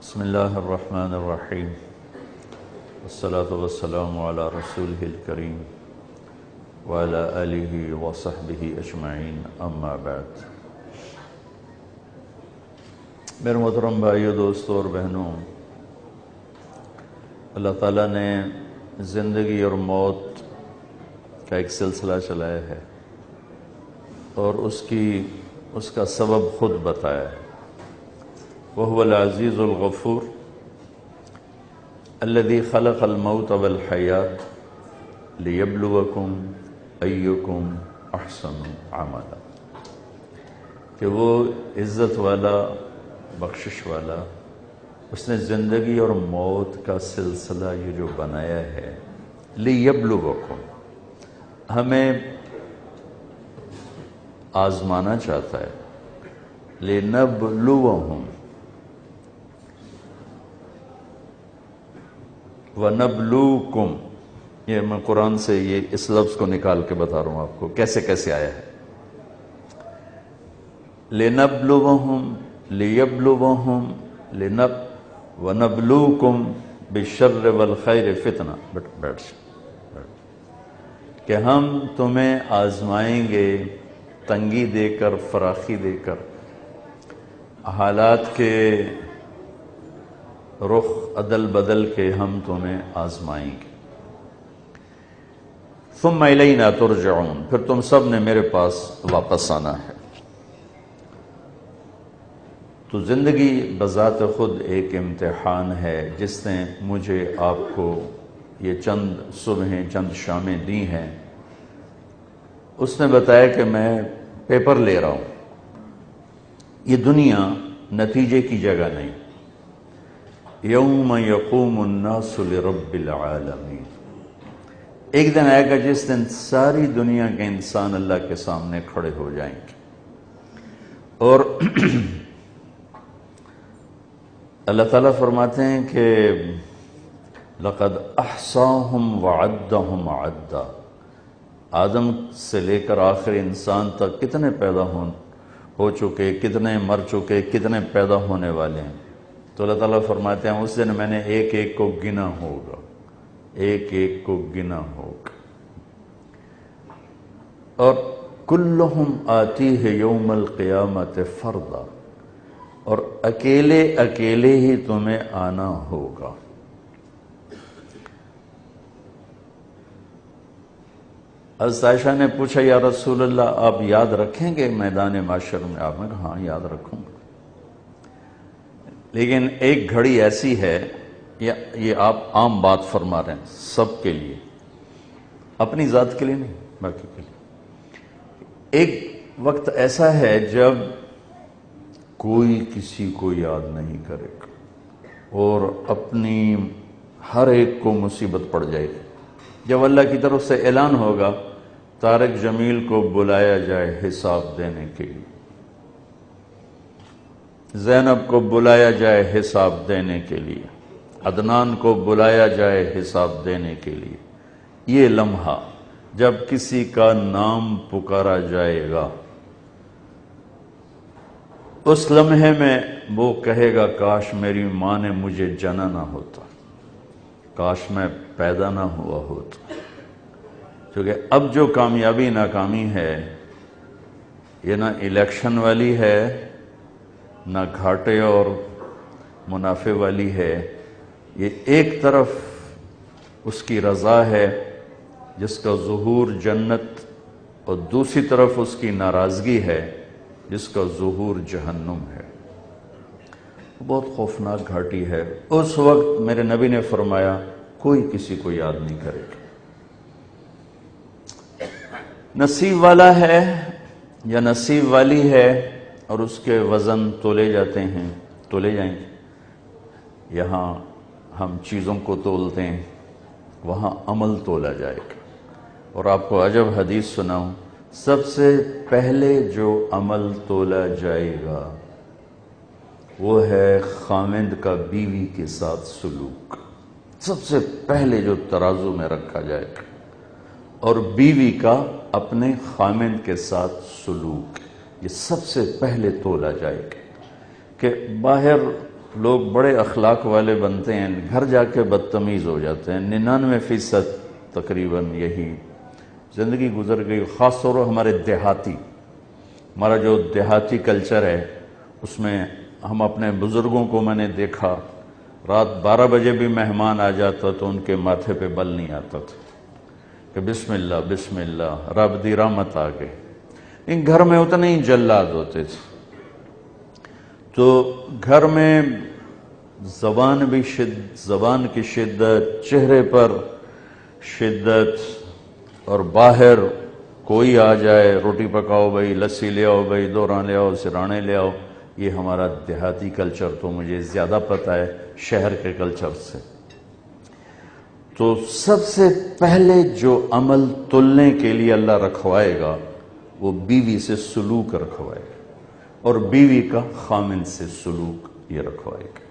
بسم اللہ الرحمن الرحیم والصلاة والسلام علی رسولہ الکریم وعلی آلہ وصحبہ اجمعین اما بعد۔ میرے محترم بھائیو، دوستو اور بہنوں، اللہ تعالیٰ نے زندگی اور موت کا ایک سلسلہ چلایا ہے اور اس کا سبب خود بتایا ہے۔ وَهُوَ الْعَزِيزُ الْغَفُورُ الَّذِي خَلَقَ الْمَوْتَ وَالْحَيَاةَ لِيَبْلُوَكُمْ أَيُّكُمْ أَحْسَنُ عَمَلًا، کہ وہ عزت والا، بخشش والا، اس نے زندگی اور موت کا سلسلہ یہ جو بنایا ہے، لِيَبْلُوَكُمْ، ہمیں آزمانا چاہتا ہے، لِنَبْلُوَهُمْ وَنَبْلُوكُمْ، یہ میں قرآن سے اس لفظ کو نکال کے بتا رہا ہوں آپ کو کیسے کیسے آیا ہے۔ لِنَبْلُوَهُمْ لِيَبْلُوَهُمْ وَنَبْلُوكُمْ بِالشَّرِّ وَالْخَيْرِ فِتْنَةً، کہ ہم تمہیں آزمائیں گے تنگی دے کر، فراخی دے کر، حالات کے رخ عدل بدل کے ہم تمہیں آزمائیں گے۔ ثم الینا ترجعون، پھر تم سب نے میرے پاس واپس آنا ہے۔ تو زندگی بذات خود ایک امتحان ہے جس نے مجھے آپ کو یہ چند صبحیں، چند شامیں دی ہیں۔ اس نے بتایا کہ میں پیپر لے رہا ہوں، یہ دنیا نتیجے کی جگہ نہیں۔ یوم یقوم الناس لرب العالمین، ایک دن آئے گا جس دن ساری دنیا کے انسان اللہ کے سامنے کھڑے ہو جائیں گے، اور اللہ تعالیٰ فرماتے ہیں کہ لقد احصاہم وعدہم عدا، آدم سے لے کر آخر انسان تک کتنے پیدا ہو چکے، کتنے مر چکے، کتنے پیدا ہونے والے ہیں۔ تو اللہ تعالیٰ فرماتے ہیں اس دن میں نے ایک ایک کو گنا ہوگا، ایک ایک کو گنا ہوگا، اور کلہم آتیہ یوم القیامت فردا، اور اکیلے اکیلے ہی تمہیں آنا ہوگا۔ حضرت عائشہ نے پوچھا یا رسول اللہ آپ یاد رکھیں گے میدان معاشر میں؟ آپ نے کہا ہاں یاد رکھوں گا، لیکن ایک گھڑی ایسی ہے، یہ آپ عام بات فرما رہے ہیں سب کے لیے، اپنی ذات کے لیے نہیں، باقی کے لیے۔ ایک وقت ایسا ہے جب کوئی کسی کو یاد نہیں کرے گا اور اپنی ہر ایک کو مصیبت پڑ جائے گی۔ جب اللہ کی طرف سے اعلان ہوگا طارق جمیل کو بلایا جائے حساب دینے کے لیے، زینب کو بلایا جائے حساب دینے کے لیے، عدنان کو بلایا جائے حساب دینے کے لیے، یہ لمحہ جب کسی کا نام پکارا جائے گا، اس لمحے میں وہ کہے گا کاش میری ماں نے مجھے جنا نہ ہوتا، کاش میں پیدا نہ ہوا ہوتا۔ کیونکہ اب جو کامیابی ناکامی ہے یہ نہ الیکشن والی ہے، نہ گھاٹے اور منافع والی ہے، یہ ایک طرف اس کی رضا ہے جس کا ظہور جنت، اور دوسری طرف اس کی ناراضگی ہے جس کا ظہور جہنم ہے۔ بہت خوفناک گھاٹی ہے۔ اس وقت میرے نبی نے فرمایا کوئی کسی کو یاد نہیں کرے گا۔ نصیب والا ہے یا نصیب والی ہے اور اس کے وزن تولے جاتے ہیں، تولے جائیں گے۔ یہاں ہم چیزوں کو تولتے ہیں، وہاں عمل تولا جائے گا۔ اور آپ کو عجب حدیث سناؤں، سب سے پہلے جو عمل تولا جائے گا وہ ہے خامند کا بیوی کے ساتھ سلوک، سب سے پہلے جو ترازو میں رکھا جائے گا، اور بیوی کا اپنے خامند کے ساتھ سلوک، یہ سب سے پہلے تولا جائے گا۔ کہ باہر لوگ بڑے اخلاق والے بنتے ہیں، گھر جا کے بدتمیز ہو جاتے ہیں۔ 99% تقریباً یہی زندگی گزر گئی، خاص طور پر ہمارے دیہاتی، ہمارا جو دیہاتی کلچر ہے اس میں ہم اپنے بزرگوں کو میں نے دیکھا رات 12 بجے بھی مہمان آ جاتا تو ان کے ماتھے پہ بل نہیں آتا تھا کہ بسم اللہ بسم اللہ رب دی رحمت آ گئے۔ ان گھر میں اتنے ہی جلاد ہوتے تھے، تو گھر میں زبان کی شدت، چہرے پر شدت، اور باہر کوئی آ جائے روٹی پکاؤ بھائی، لسی لے آؤ بھائی، دوراں لے آؤ، سرانے لے آؤ۔ یہ ہمارا دیہاتی کلچر تو مجھے زیادہ پتہ ہے شہر کے کلچر سے۔ تو سب سے پہلے جو عمل تلنے کے لیے اللہ رکھوائے گا وہ بیوی سے سلوک رکھوائے گا، اور بیوی کا خامن سے سلوک یہ رکھوائے گا۔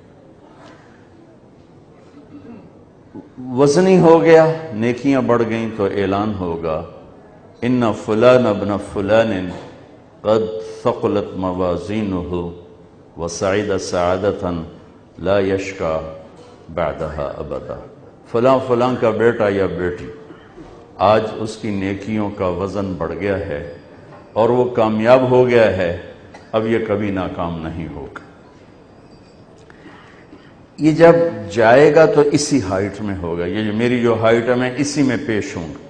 وزنی ہو گیا، نیکیاں بڑھ گئیں تو اعلان ہوگا ان فلان ابن فلان قد ثقلت موازینہ وسعد سعادتا لا یشکا بعدها ابدا۔ فلاں فلاں کا بیٹا یا بیٹی آج اس کی نیکیوں کا وزن بڑھ گیا ہے اور وہ کامیاب ہو گیا ہے، اب یہ کبھی ناکام نہیں ہوگا۔ یہ جب جائے گا تو اسی ہائٹ میں ہوگا، یہ جو میری جو ہائٹ ہے میں اسی میں پیش ہوں گا۔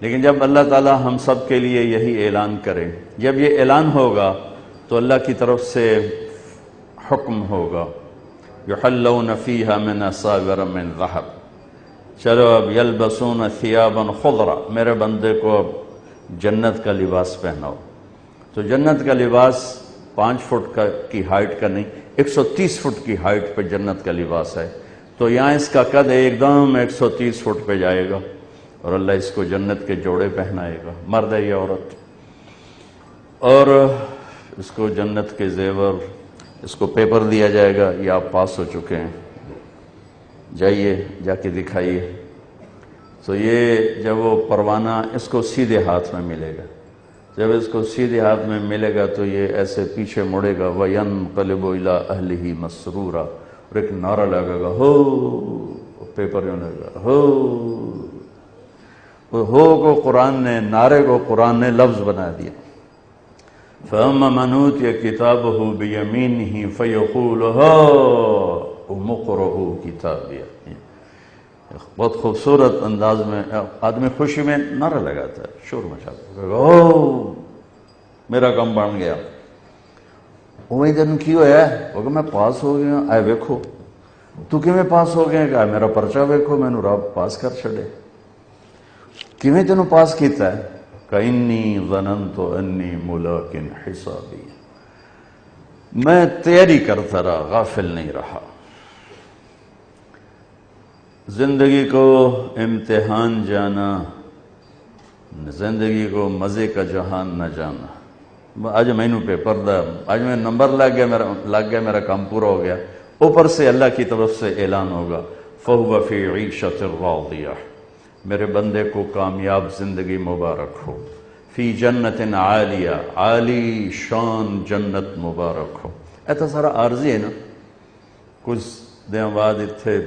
لیکن جب اللہ تعالیٰ ہم سب کے لیے یہی اعلان کرے، جب یہ اعلان ہوگا تو اللہ کی طرف سے حکم ہوگا یحلون فیہا من اساور من ذہب، چلو اب یلبسون ثیابا خضرا، میرے بندے کو اب جنت کا لباس پہناؤ۔ تو جنت کا لباس 5 فٹ کی ہائٹ کا نہیں، 130 فٹ کی ہائٹ پہ جنت کا لباس ہے، تو یہاں اس کا قد ایک دم 130 فٹ پہ جائے گا، اور اللہ اس کو جنت کے جوڑے پہنائے گا، مرد ہے یا عورت، اور اس کو جنت کے زیور، اس کو پیپر دیا جائے گا، یہ آپ پاس ہو چکے ہیں، جائیے جا کے دکھائیے۔ تو یہ جب وہ پروانہ اس کو سیدھے ہاتھ میں ملے گا، جب اس کو سیدھے ہاتھ میں ملے گا تو یہ ایسے پیچھے مڑے گا، وَيَنْقَلِبُ إِلَىٰ أَهْلِهِ مَسْرُورًا، اور ایک نعرہ لگے گا ہو، پیپر یوں لگے گا ہو۔ ہو کو قرآن نے، نعرے کو قرآن نے لفظ بنا دیا۔ فَأَمَّا مَنْ أُوتِيَ كِتَابَهُ بِيَمِينِهِ فَيَقُولُ هَاؤُمُ اقْرَءُوا کتابیہ۔ بہت خوبصورت انداز میں آدمی خوشی میں نعرہ لگاتا ہے، شور مچاتا ہے، او میرا کام بن گیا۔ وہ دن کی ہویا ہے، وہ کہ میں پاس ہو گیا، آئے ویکھو تو کیویں پاس ہو گیا، کہ میرا پرچہ ویکھو، میں نو رب پاس کر چھڑے۔ کیویں تینوں پاس کیتا ہے، کہ انی ظننت انی ملاق حسابی، میں تیاری کرتا رہا، غافل نہیں رہا۔ زندگی کو امتحان جانا، زندگی کو مزے کا جہان نہ جانا۔ آج مینو پیپر دا، آج میں نمبر لگ گیا، میرا کام پورا ہو گیا، اوپر سے اللہ کی طرف سے اعلان ہوگا فَهُوَ فِي عِيشَةٍ رَاضِيَةٍ، میرے بندے کو کامیاب زندگی مبارک ہو، فی جنت عالیہ، عالی شان جنت مبارک ہو۔ ایتا سارا عارضی ہے نا، کچھ دن بعد اتھے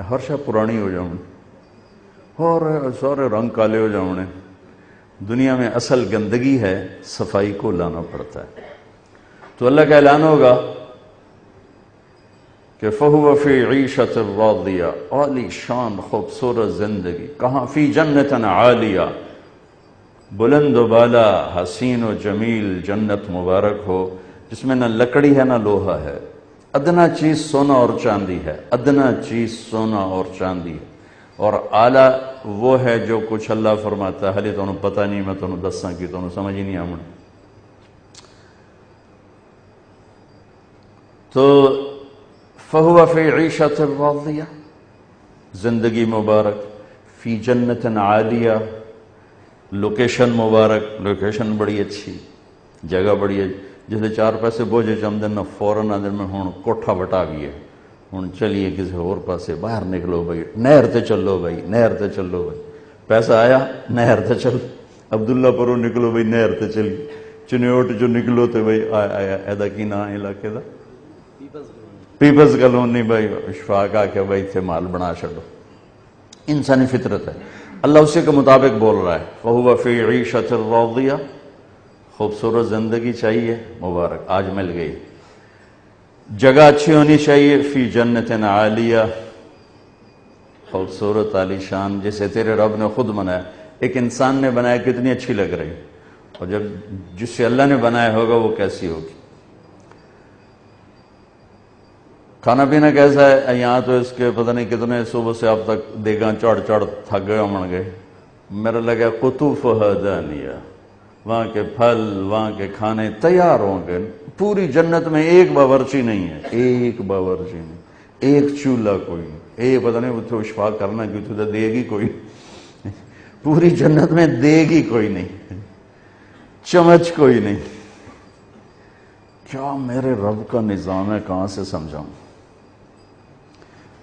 ہر شاہ پرانی ہو جاؤں اور سارے رنگ کالے ہو جاؤں۔ دنیا میں اصل گندگی ہے، صفائی کو لانا پڑتا ہے۔ تو اللہ کا اعلان ہوگا کہ فَهُوَ فِي عِيشَةٍ رَاضِيَةٍ، عالی شان خوبصورت زندگی، کہاں، فی جنت عالیہ، بلند و بالا حسین و جمیل جنت مبارک ہو، جس میں نہ لکڑی ہے نہ لوہا ہے، ادنا چیز سونا اور چاندی ہے، ادنا چیز سونا اور چاندی ہے، اور اعلیٰ وہ ہے جو کچھ اللہ فرماتا ہے، حالی تو انہوں پتہ نہیں، میں تو انہوں دساں کی تو انہوں سمجھ ہی نہیں آمن۔ تو فَهُوَ فِي عِيشَةٍ رَاضِيَةٍ، زندگی مبارک، فی جنت عالیہ، لوکیشن مبارک، لوکیشن بڑی اچھی، جگہ بڑی ہے، جسے 4 پیسے بوجھے چمدن نہ فوراً آدن میں ہون کوٹھا بٹا گئی ہے، ہون چلیے کسی اور پاسے باہر نکلو بھائی، نہر تے چلو بھائی، نہر تے چلو بھائی، پیسہ آیا نہر تے چل، عبداللہ پرو نکلو بھائی نہر تے چلی، چنیوٹ جو نکلو تے بھائی آیا ایدہ کی نا علاقے دا پیپلز کالونی بھائی اشفاق آ کے بھائی تھے مال بنا چھڑو. انسانی فطرت ہے. اللہ اسی کے مطابق بول رہا ہے فَهُوَ فِي عِيشَةٍ رَاضِيَةٍ. خوبصورت زندگی چاہیے مبارک آج مل گئی. جگہ اچھی ہونی چاہیے فی جنت عالیہ. خوبصورت عالی شان جسے تیرے رب نے خود بنایا. ایک انسان نے بنایا کتنی اچھی لگ رہی, اور جب جس سے اللہ نے بنایا ہوگا وہ کیسی ہوگی. کھانا پینا کیسا ہے یہاں تو اس کے پتہ نہیں کتنے صبح سے اب تک دیگاں چڑھ تھک گئے ہمن گئے. میرا لگا قطوفها دانیہ, وہاں کے پھل وہاں کے کھانے تیار ہوں گے. پوری جنت میں ایک باورچی نہیں ہے, ایک باورچی نہیں, ایک چولہا کوئی نہیں, ایک پتہ نہیں وہ اشفاق کرنا کیوں تو دے گی کوئی, پوری جنت میں دے گی کوئی نہیں, چمچ کوئی نہیں. کیا میرے رب کا نظام ہے, کہاں سے سمجھاؤں.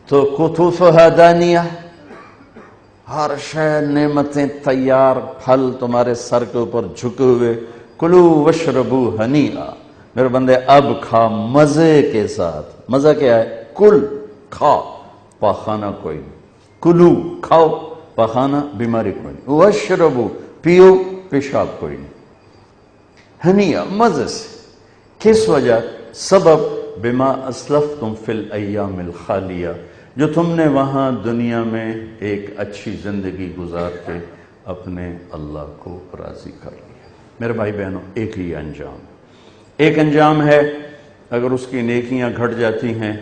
تو قطوفها دانیہ, ہر شے نعمتیں تیار, پھل تمہارے سر کے اوپر جھکے ہوئے. کلو وشربو ہنیئا, میرے بندے اب کھا مزے کے ساتھ. مزہ کیا ہے؟ کل کھا, پاخانہ کوئی نہیں. کلو کھاؤ, پاخانہ بیماری کوئی نہیں. وشربو پیو, پیشاب کوئی نہیں. ہنیئا مزے سے. کس وجہ؟ سبب بما اسلفتم فی الایام الخالیہ, جو تم نے وہاں دنیا میں ایک اچھی زندگی گزار کے اپنے اللہ کو راضی کر لیا. میرے بھائی بہنوں, ایک ہی انجام, ایک انجام ہے. اگر اس کی نیکیاں گھٹ جاتی ہیں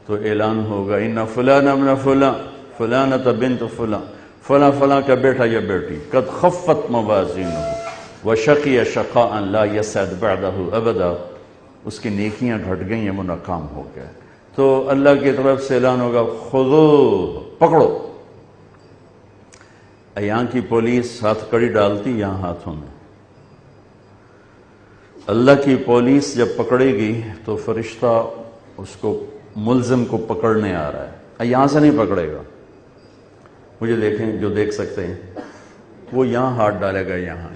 تو اعلان ہوگا ان فلان ابن فلان فلانۃ بنت فلان, فلاں فلاں کا بیٹا یا بیٹی قد خفت موازینہ وشقی شقاء لا یسعد بعدہ ابدا, اس کی نیکیاں گھٹ گئی ہیں, وہ ناکام ہو گیا. تو اللہ کی طرف سے اعلان ہوگا خذو, پکڑو. یہاں کی پولیس ہاتھ کڑی ڈالتی یہاں ہاتھوں میں. اللہ کی پولیس جب پکڑے گی تو فرشتہ اس کو ملزم کو پکڑنے آ رہا ہے, یہاں سے نہیں پکڑے گا. مجھے دیکھیں جو دیکھ سکتے ہیں, وہ یہاں ہاتھ ڈالے گا, یہاں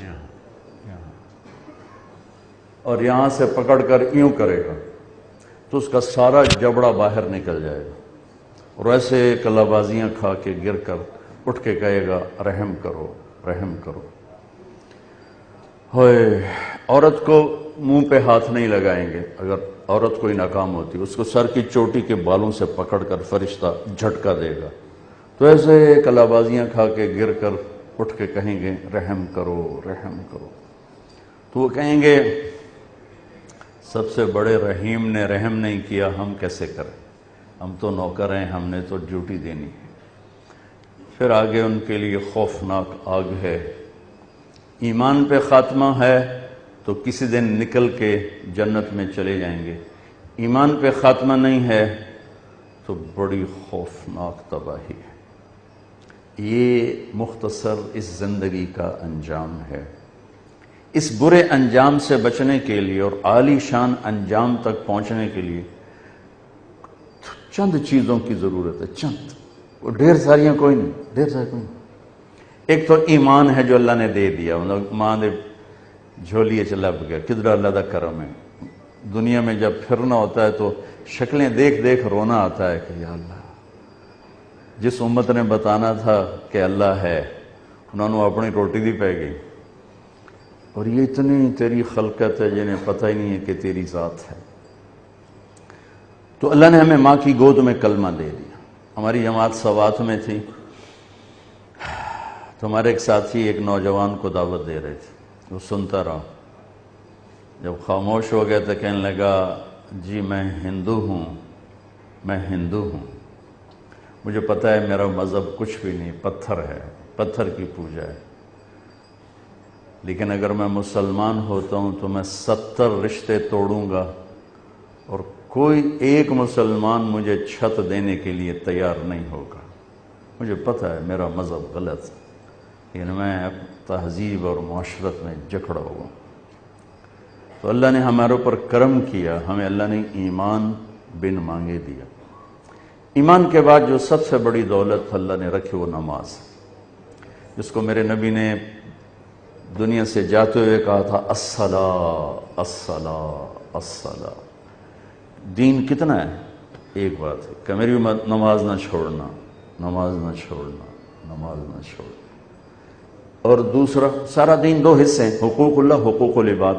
اور یہاں سے پکڑ کر یوں کرے گا تو اس کا سارا جبڑا باہر نکل جائے گا, اور ایسے کلا بازیاں کھا کے گر کر اٹھ کے کہے گا رحم کرو رحم کرو. ہوئے, عورت کو منہ پہ ہاتھ نہیں لگائیں گے. اگر عورت کوئی ناکام ہوتی اس کو سر کی چوٹی کے بالوں سے پکڑ کر فرشتہ جھٹکا دے گا, تو ایسے کلا بازیاں کھا کے گر کر اٹھ کے کہیں گے رحم کرو رحم کرو. تو وہ کہیں گے سب سے بڑے رحیم نے رحم نہیں کیا, ہم کیسے کریں, ہم تو نوکر ہیں, ہم نے تو ڈیوٹی دینی ہے. پھر آگے ان کے لیے خوفناک آگ ہے. ایمان پہ خاتمہ ہے تو کسی دن نکل کے جنت میں چلے جائیں گے. ایمان پہ خاتمہ نہیں ہے تو بڑی خوفناک تباہی ہے. یہ مختصر اس زندگی کا انجام ہے. اس برے انجام سے بچنے کے لیے اور عالی شان انجام تک پہنچنے کے لیے چند چیزوں کی ضرورت ہے. چند, وہ ڈھیر ساریاں کوئی نہیں, ڈھیر ساری کوئی نہیں. ایک تو ایمان ہے جو اللہ نے دے دیا, مطلب ماں نے جھولیے چلا گیا, کدھر اللہ کا کرم ہے. دنیا میں جب پھرنا ہوتا ہے تو شکلیں دیکھ دیکھ رونا آتا ہے کہ یا اللہ, جس امت نے بتانا تھا کہ اللہ ہے انہوں نے اپنی روٹی دی پہ گئی, اور یہ اتنی تیری خلقت ہے جنہیں پتہ ہی نہیں ہے کہ تیری ذات ہے. تو اللہ نے ہمیں ماں کی گود میں کلمہ دے دیا. ہماری جماعت سوات میں تھی تو ہمارے ایک ساتھی ایک نوجوان کو دعوت دے رہے تھے, وہ سنتا رہا. جب خاموش ہو گیا تو کہنے لگا جی میں ہندو ہوں, میں ہندو ہوں, مجھے پتہ ہے میرا مذہب کچھ بھی نہیں, پتھر ہے, پتھر کی پوجا ہے, لیکن اگر میں مسلمان ہوتا ہوں تو میں 70 رشتے توڑوں گا اور کوئی ایک مسلمان مجھے چھت دینے کے لیے تیار نہیں ہوگا. مجھے پتہ ہے میرا مذہب غلط ہے, لیکن میں تہذیب اور معاشرت میں جکڑا ہوا. تو اللہ نے ہمارے اوپر کرم کیا, ہمیں اللہ نے ایمان بن مانگے دیا. ایمان کے بعد جو سب سے بڑی دولت اللہ نے رکھی وہ نماز, جس کو میرے نبی نے دنیا سے جاتے ہوئے کہا تھا الصلاۃ الصلاۃ الصلاۃ. دین کتنا ہے؟ ایک بات ہے کہ میری امت نماز نہ چھوڑنا، نماز نہ چھوڑنا، نماز نہ چھوڑنا۔ اور دوسرا سارا دین دو حصے ہیں، حقوق اللہ، حقوق العباد۔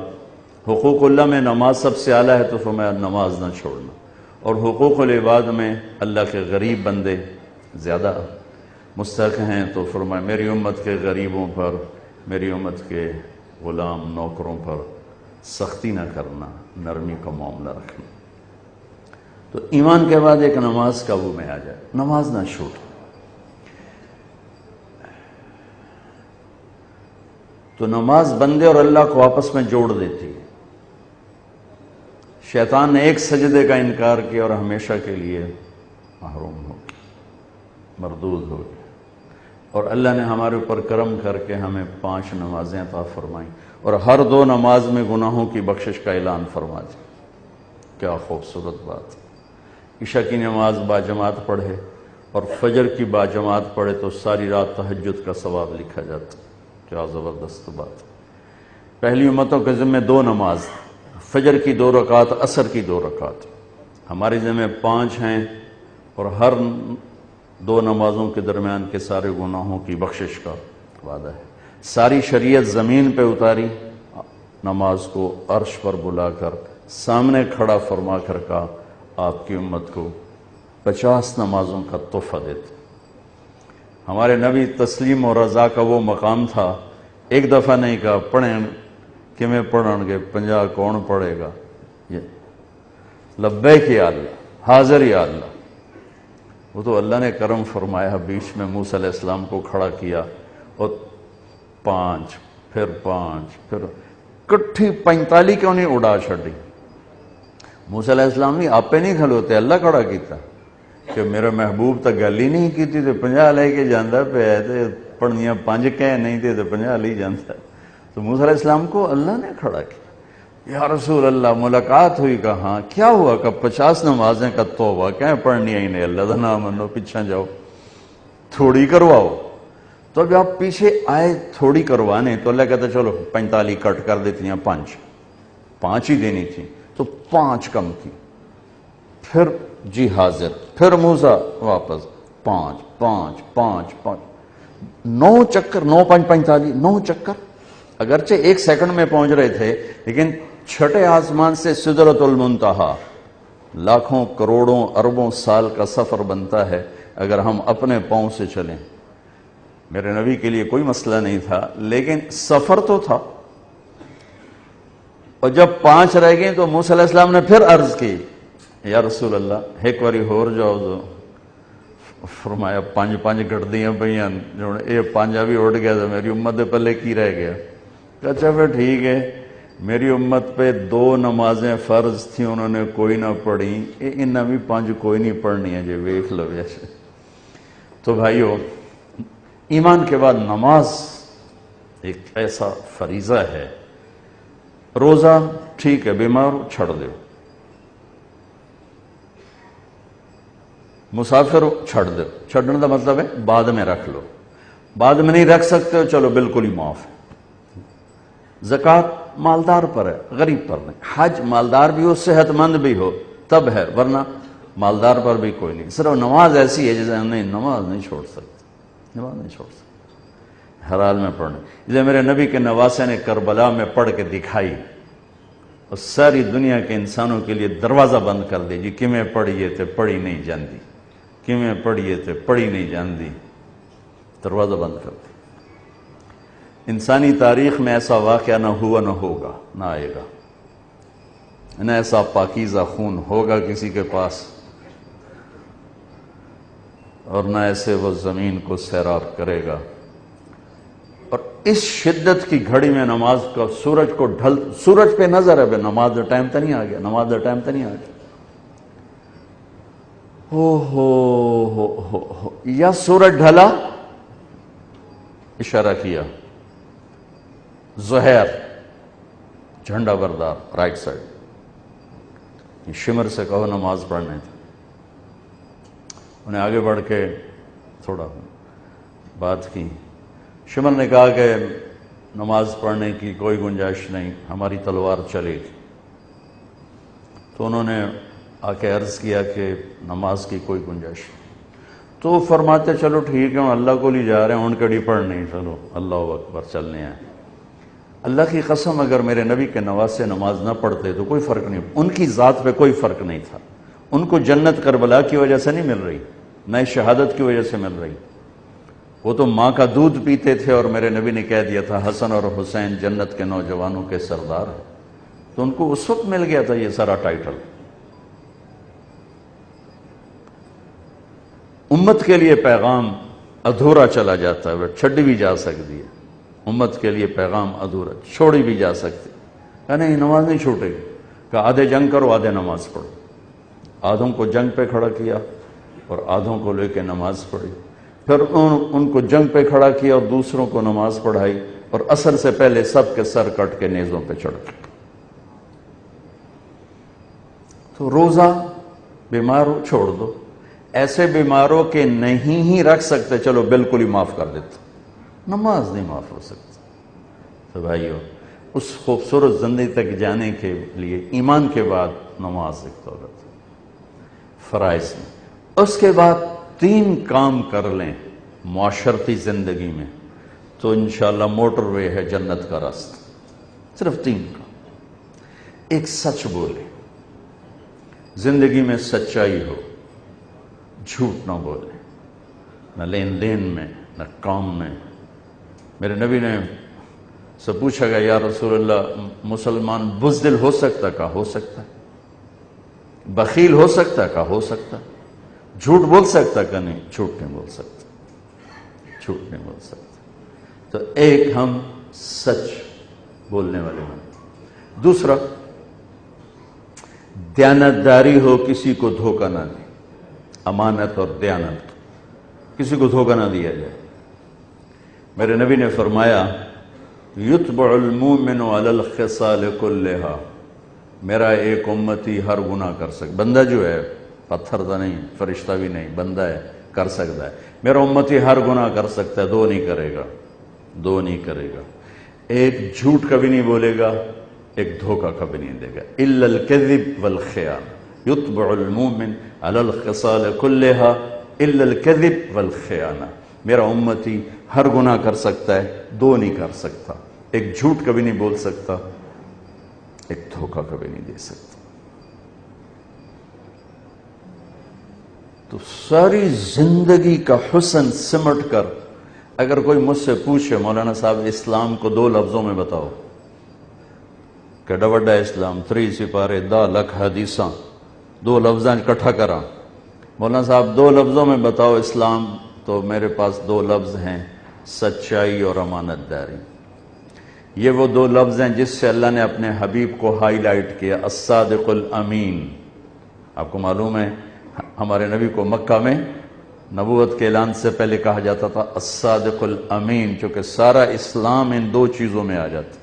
حقوق اللہ میں نماز سب سے اعلیٰ ہے، تو فرمایا نماز نہ چھوڑنا۔ اور حقوق العباد میں اللہ کے غریب بندے زیادہ مستحق ہیں، تو فرمایا میری امت کے غریبوں پر، میری امت کے غلام نوکروں پر سختی نہ کرنا، نرمی کا معاملہ رکھنا۔ تو ایمان کے بعد ایک نماز قابو میں آ جائے، نماز نہ چھوٹ۔ تو نماز بندے اور اللہ کو آپس میں جوڑ دیتی ہے۔ شیطان نے ایک سجدے کا انکار کیا اور ہمیشہ کے لیے محروم ہو گیا، مردود ہو گیا۔ اور اللہ نے ہمارے اوپر کرم کر کے ہمیں 5 نمازیں عطا فرمائیں، اور ہر 2 نماز میں گناہوں کی بخشش کا اعلان فرما دیا۔ کیا خوبصورت بات! عشاء کی نماز باجماعت پڑھے اور فجر کی باجماعت پڑھے تو ساری رات تہجد کا ثواب لکھا جاتا۔ کیا زبردست بات! پہلی امتوں کے ذمہ 2 نماز، فجر کی 2 رکعت، عصر کی 2 رکعت۔ ہمارے ذمہ 5 ہیں، اور ہر 2 نمازوں کے درمیان کے سارے گناہوں کی بخشش کا وعدہ ہے۔ ساری شریعت زمین پہ اتاری، نماز کو عرش پر بلا کر سامنے کھڑا فرما کر کہا آپ کی امت کو 50 نمازوں کا تحفہ دیتے۔ ہمارے نبی تسلیم و رضا کا وہ مقام تھا، ایک دفعہ نہیں کہا پڑھیں کہ میں پڑھن گے 50 کون پڑھے گا، یہ لبیک یا اللہ، حاضر یا اللہ۔ وہ تو اللہ نے کرم فرمایا، بیچ میں موسیٰ علیہ السلام کو کھڑا کیا اور 5 پھر 5 پھر کٹھی 45 کیوں نہیں اڑا چھڑی۔ موسیٰ علیہ السلام نہیں آپ پہ نہیں کھلوتے، اللہ کھڑا کیتا کہ میرے محبوب تک گل ہی نہیں کی تھی، تو 50 لے کے جاندہ پہ ہے، تو پڑھنیاں 5 کہہ نہیں تھے تو 50 لے جاندہ۔ تو موسیٰ علیہ السلام کو اللہ نے کھڑا کیا۔ یا رسول اللہ ملاقات ہوئی، کہاں کیا ہوا؟ کہ 50 نمازیں کا توبہ کہیں پڑھنی ہی نہیں، اللہ دا نام منو، پیچھے جاؤ تھوڑی کرواؤ۔ تو اب آپ پیچھے آئے تھوڑی کروانے، تو اللہ کہتا چلو 45 کٹ کر دیتی ہیں، 5 ہی دینی تھی تو 5 کم کی، پھر جی حاضر، پھر موسیٰ واپس 5 5 5 5 9 چکر، 9 5 45 9 چکر۔ اگرچہ 1 سیکنڈ میں پہنچ رہے تھے، لیکن چھٹے آسمان سے سدرۃ المنتہا لاکھوں کروڑوں اربوں سال کا سفر بنتا ہے اگر ہم اپنے پاؤں سے چلیں۔ میرے نبی کے لیے کوئی مسئلہ نہیں تھا، لیکن سفر تو تھا۔ اور جب 5 رہ گئے تو موسیٰ علیہ السلام نے پھر عرض کی یا رسول اللہ ایک باری ہور جاؤ۔ تو فرمایا 5 گھٹ دیاں پہیاں، یہ 5 بھی اڑ گیا تو میری امت دے پلے کی رہ گیا۔ اچھا پھر ٹھیک ہے، میری امت پہ 2 نمازیں فرض تھیں، انہوں نے کوئی نہ پڑھی، انہیں بھی 5 کوئی نہیں پڑھنی ہے، جی ویکھ لو جیسے۔ تو بھائیو، ایمان کے بعد نماز ایک ایسا فریضہ ہے۔ روزہ ٹھیک ہے، بیمار چھڑ دو، مسافر چھڑ دو، چھڑنے کا مطلب ہے بعد میں رکھ لو، بعد میں نہیں رکھ سکتے ہو چلو بالکل ہی معاف ہے۔ زکوٰۃ مالدار پر ہے، غریب پر نہیں۔ حج مالدار بھی ہو صحت مند بھی ہو تب ہے، ورنہ مالدار پر بھی کوئی نہیں۔ صرف نماز ایسی ہے جیسے نہیں، نماز نہیں چھوڑ سکتے، نماز نہیں چھوڑ سکتے، ہر حال میں پڑھنا۔ جیسے میرے نبی کے نواسے نے کربلا میں پڑھ کے دکھائی اور ساری دنیا کے انسانوں کے لیے دروازہ بند کر دیا، جی کیویں پڑھیے تے پڑھی نہیں جاندی، کیویں پڑھیے تے پڑھی نہیں جاندی، دروازہ بند کر دیا۔ انسانی تاریخ میں ایسا واقعہ نہ ہوا، نہ ہوگا، نہ آئے گا، نہ ایسا پاکیزہ خون ہوگا کسی کے پاس، اور نہ ایسے وہ زمین کو سیراب کرے گا۔ اور اس شدت کی گھڑی میں نماز کا سورج پہ نظر ہے، نماز کا ٹائم تو نہیں آ گیا، نماز کا ٹائم تو نہیں آ گیا، ہو یا سورج ڈھلا، اشارہ کیا زہیر جھنڈا بردار رائٹ سائڈ، شمر سے کہو نماز پڑھنے تھے۔ انہیں آگے بڑھ کے تھوڑا بات کی، شمر نے کہا کہ نماز پڑھنے کی کوئی گنجائش نہیں، ہماری تلوار چلے گی۔ تو انہوں نے آ کے عرض کیا کہ نماز کی کوئی گنجائش، تو فرماتے چلو ٹھیک ہے، اللہ کو لی جا رہے ہیں، ان کڑی پڑھ نہیں، چلو اللہ اکبر چلنے ہیں۔ اللہ کی قسم اگر میرے نبی کے نواسے نماز نہ پڑھتے تو کوئی فرق نہیں، ان کی ذات پہ کوئی فرق نہیں تھا۔ ان کو جنت کربلا کی وجہ سے نہیں مل رہی، نہ شہادت کی وجہ سے مل رہی، وہ تو ماں کا دودھ پیتے تھے، اور میرے نبی نے کہہ دیا تھا حسن اور حسین جنت کے نوجوانوں کے سردار ہیں، تو ان کو اس وقت مل گیا تھا یہ سارا ٹائٹل۔ امت کے لیے پیغام ادھورا چلا جاتا ہے، وہ چھڈی بھی جا سکتی ہے، امت کے لیے پیغام ادھورا چھوڑی بھی جا سکتی، کہ نہیں نماز نہیں چھوٹے گی، کہ آدھے جنگ کرو آدھے نماز پڑھو، آدھوں کو جنگ پہ کھڑا کیا اور آدھوں کو لے کے نماز پڑھی، پھر ان کو جنگ پہ کھڑا کیا اور دوسروں کو نماز پڑھائی، اور عصر سے پہلے سب کے سر کٹ کے نیزوں پہ چڑھ گئے۔ تو روزہ بیمار ہو چھوڑ دو، ایسے بیماروں کے نہیں ہی رکھ سکتے چلو بالکل ہی معاف کر دیتے، نماز نہیں معاف ہو سکتی۔ تو بھائیو، اس خوبصورت زندگی تک جانے کے لیے ایمان کے بعد نماز ایک دولت فرائض میں، اس کے بعد 3 کام کر لیں معاشرتی زندگی میں تو انشاءاللہ موٹر وے ہے جنت کا راستہ۔ صرف 3 کام۔ ایک، سچ بولے، زندگی میں سچائی ہو، جھوٹ نہ بولے، نہ لین دین میں نہ کام میں۔ میرے نبی نے سے پوچھا گیا یا رسول اللہ مسلمان بزدل ہو سکتا؟ کہا ہو سکتا ہے۔ بخیل ہو سکتا؟ کہا ہو سکتا ہے۔ جھوٹ بول سکتا؟ کہ نہیں، جھوٹ نہیں بول سکتا، جھوٹ نہیں بول سکتا۔ تو ایک، ہم سچ بولنے والے ہیں۔ دوسرا، دیانتداری ہو، کسی کو دھوکہ نہ دے، امانت اور دیانت، کسی کو دھوکہ نہ دیا جائے۔ میرے نبی نے فرمایا یتبع المؤمن علی الخصال کلہا، میرا ایک امتی ہر گناہ کر سکتا، بندہ جو ہے پتھر تو نہیں، فرشتہ بھی نہیں، بندہ ہے، کر سکتا ہے، میرا امتی ہر گناہ کر سکتا ہے، 2 نہیں کرے گا، 2 نہیں کرے گا۔ ایک، جھوٹ کبھی نہیں بولے گا، ایک دھوکہ کبھی نہیں دے گا۔ الا الکذب والخیانہ، یتبع المؤمن علی الخصال کلہا الا الکذب والخیانہ، میرا امتی ہر گناہ کر سکتا ہے، 2 نہیں کر سکتا، ایک جھوٹ کبھی نہیں بول سکتا، ایک دھوکہ کبھی نہیں دے سکتا۔ تو ساری زندگی کا حسن سمٹ کر اگر کوئی مجھ سے پوچھے مولانا صاحب اسلام کو 2 لفظوں میں بتاؤ، کہ ڈوڈا اسلام 3 سپارے 10 لکھ حدیثاں 2 لفظاں اکٹھا کرا، مولانا صاحب 2 لفظوں میں بتاؤ اسلام، تو میرے پاس 2 لفظ ہیں، سچائی اور امانت داری۔ یہ وہ 2 لفظ ہیں جس سے اللہ نے اپنے حبیب کو ہائی لائٹ کیا، الصادق الامین۔ آپ کو معلوم ہے ہمارے نبی کو مکہ میں نبوت کے اعلان سے پہلے کہا جاتا تھا الصادق الامین، چونکہ سارا اسلام ان 2 چیزوں میں آ جاتا۔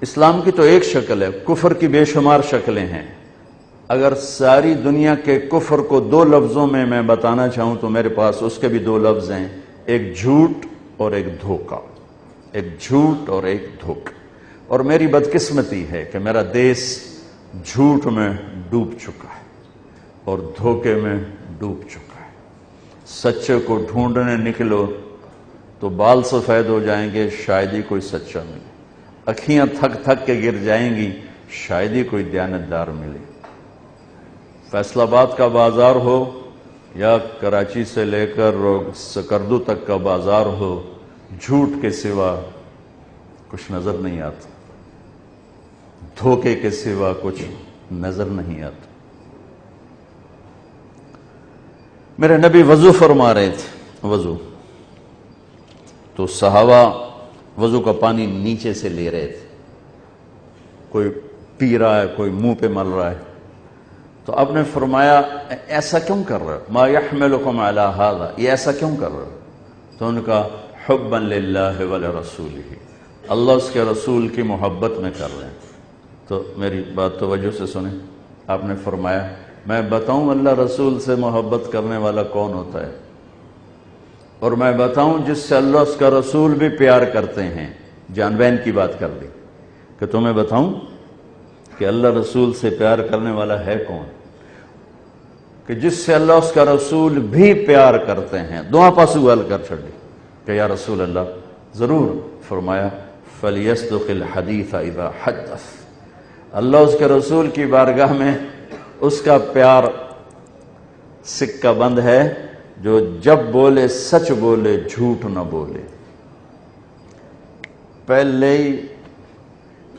اسلام کی تو ایک شکل ہے، کفر کی بے شمار شکلیں ہیں۔ اگر ساری دنیا کے کفر کو 2 لفظوں میں میں بتانا چاہوں تو میرے پاس اس کے بھی 2 لفظ ہیں، ایک جھوٹ اور ایک دھوکہ، ایک جھوٹ اور ایک دھوکہ۔ اور میری بدقسمتی ہے کہ میرا دیس جھوٹ میں ڈوب چکا ہے اور دھوکے میں ڈوب چکا ہے۔ سچے کو ڈھونڈنے نکلو تو بال سفید ہو جائیں گے، شاید ہی کوئی سچا ملے، اکھیاں تھک تھک کے گر جائیں گی، شاید ہی کوئی دیانتدار ملے۔ فیصل آباد کا بازار ہو یا کراچی سے لے کر سکردو تک کا بازار ہو، جھوٹ کے سوا کچھ نظر نہیں آتا، دھوکے کے سوا کچھ نظر نہیں آتا۔ میرے نبی وضو فرما رہے تھے، وضو تو صحابہ وضو کا پانی نیچے سے لے رہے تھے، کوئی پی رہا ہے، کوئی منہ پہ مل رہا ہے، تو آپ نے فرمایا ایسا کیوں کر رہے ہو؟ ما یحملکم علی ھذا، یہ ایسا کیوں کر رہے ہو؟ تو ان کا حبا للہ ولرسولہ، اللہ اس کے رسول کی محبت میں کر رہے ہیں۔ تو میری بات توجہ سے سنیں، آپ نے فرمایا میں بتاؤں اللہ رسول سے محبت کرنے والا کون ہوتا ہے، اور میں بتاؤں جس سے اللہ اس کا رسول بھی پیار کرتے ہیں، جان بین کی بات کر دی، کہ تمہیں بتاؤں کہ اللہ رسول سے پیار کرنے والا ہے کون، کہ جس سے اللہ اس کا رسول بھی پیار کرتے ہیں. دعا پاسو حل کر چھڑی کہ یا رسول اللہ ضرور. فرمایا فَلْيَصْدُقِ الْحَدِيثَ إِذَا حَدَّثَ. اللہ اس کے رسول کی بارگاہ میں اس کا پیار سکہ بند ہے جو جب بولے سچ بولے، جھوٹ نہ بولے. پہلے ہی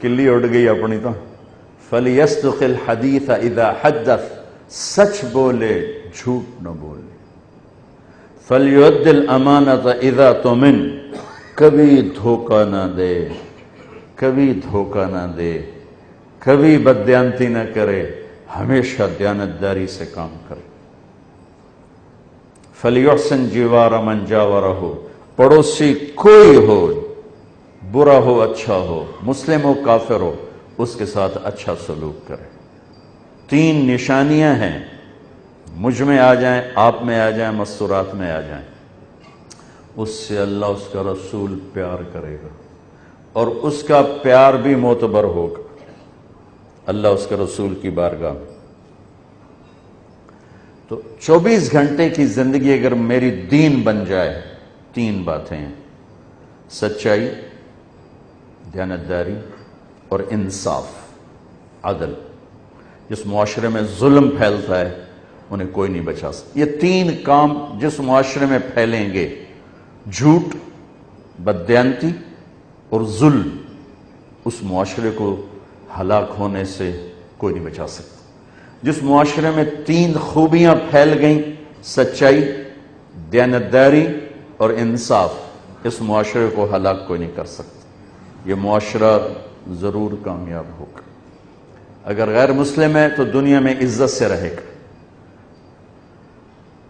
کلی اڑ گئی اپنی تو. فَلْيَصْدُقِ الْحَدِيثَ إِذَا حَدَّثَ. سچ بولے، جھوٹ نہ بولے. فَلْيُؤَدِّ الْأَمَانَةَ إِذَا تُؤْمِنَ. کبھی دھوکہ نہ دے، کبھی دھوکہ نہ دے، کبھی بددیانتی نہ کرے، ہمیشہ دیانتداری سے کام کرے. فَلْيُحْسِنْ جِوَارَ مَنْ جَاوَرَهُ. پڑوسی کوئی ہو، برا ہو اچھا ہو، مسلم ہو کافر ہو، اس کے ساتھ اچھا سلوک کرے. 3 نشانیاں ہیں، مجھ میں آ جائیں، آپ میں آ جائیں، مستورات میں آ جائیں. اس سے اللہ اس کا رسول پیار کرے گا اور اس کا پیار بھی معتبر ہوگا اللہ اس کے رسول کی بارگاہ میں. تو 24 گھنٹے کی زندگی اگر میری دین بن جائے، 3 باتیں ہیں: سچائی، دیانتداری اور انصاف، عدل. جس معاشرے میں ظلم پھیلتا ہے انہیں کوئی نہیں بچا سکتا. یہ 3 کام جس معاشرے میں پھیلیں گے، جھوٹ، بددیانتی اور ظلم، اس معاشرے کو ہلاک ہونے سے کوئی نہیں بچا سکتا. جس معاشرے میں 3 خوبیاں پھیل گئیں، سچائی، دیانتداری اور انصاف، اس معاشرے کو ہلاک کوئی نہیں کر سکتا. یہ معاشرہ ضرور کامیاب ہوگا. اگر غیر مسلم ہے تو دنیا میں عزت سے رہے گا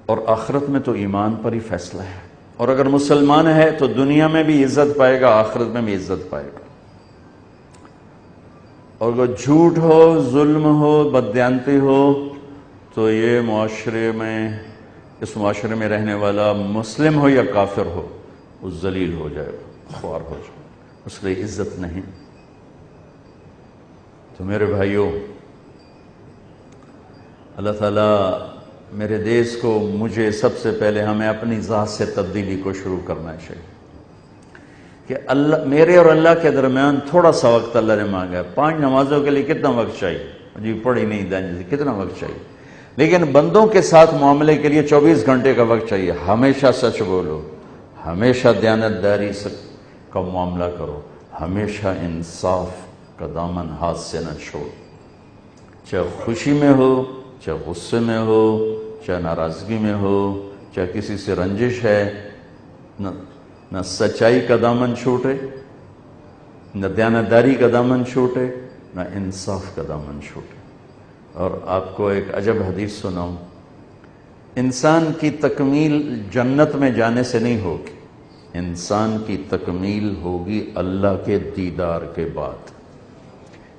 اور آخرت میں تو ایمان پر ہی فیصلہ ہے. اور اگر مسلمان ہے تو دنیا میں بھی عزت پائے گا، آخرت میں بھی عزت پائے گا. اور اگر جھوٹ ہو، ظلم ہو، بددیانتی ہو، تو یہ معاشرے میں، اس معاشرے میں رہنے والا مسلم ہو یا کافر ہو، وہ ذلیل ہو جائے گا، خوار ہو جائے گا، اس لیے عزت نہیں. تو میرے بھائیوں، اللہ تعالیٰ میرے دیس کو، مجھے سب سے پہلے ہمیں اپنی ذات سے تبدیلی کو شروع کرنا چاہیے کہ اللہ، میرے اور اللہ کے درمیان تھوڑا سا وقت اللہ نے مانگا ہے. 5 نمازوں کے لیے کتنا وقت چاہیے؟ جی پڑھی نہیں دیں، کتنا وقت چاہیے؟ لیکن بندوں کے ساتھ معاملے کے لیے 24 گھنٹے کا وقت چاہیے. ہمیشہ سچ بولو، ہمیشہ دیانتداری کا معاملہ کرو، ہمیشہ انصاف کا دامن ہاتھ سے نہ چھوڑو. چاہے خوشی میں ہو، چاہے غصے میں ہو، چاہے ناراضگی میں ہو، چاہے کسی سے رنجش ہے، نہ سچائی کا دامن چھوٹے، نہ دیانتداری کا دامن چھوٹے، نہ انصاف کا دامن چھوٹے. اور آپ کو ایک عجب حدیث سناؤں. انسان کی تکمیل جنت میں جانے سے نہیں ہوگی، انسان کی تکمیل ہوگی اللہ کے دیدار کے بعد.